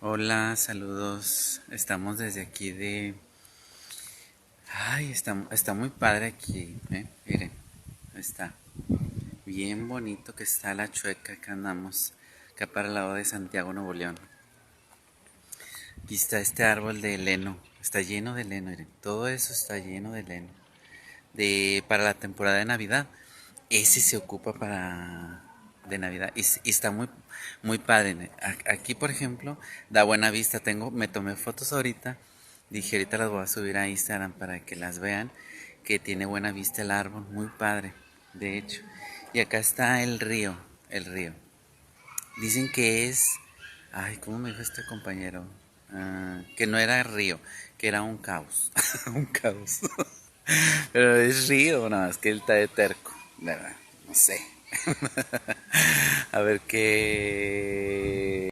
Hola, saludos. Estamos desde aquí de... Ay, está muy padre aquí, ¿eh? Miren, está bien bonito que está la Chueca que andamos acá para el lado de Santiago, Nuevo León. Aquí está este árbol de heno, está lleno de heno, miren, todo eso está lleno de heno. Para la temporada de Navidad, ese se ocupa para de Navidad y está muy padre. Aquí, por ejemplo, da buena vista. Me tomé fotos ahorita. Dije, ahorita las voy a subir a Instagram para que las vean. Que tiene buena vista el árbol, muy padre, de hecho. Y acá está el río. Dicen que es, ay, ¿cómo me dijo este compañero? Que no era río, que era un caos, un caos. Pero es río, nada más que él está de terco, ¿verdad? No sé. A ver qué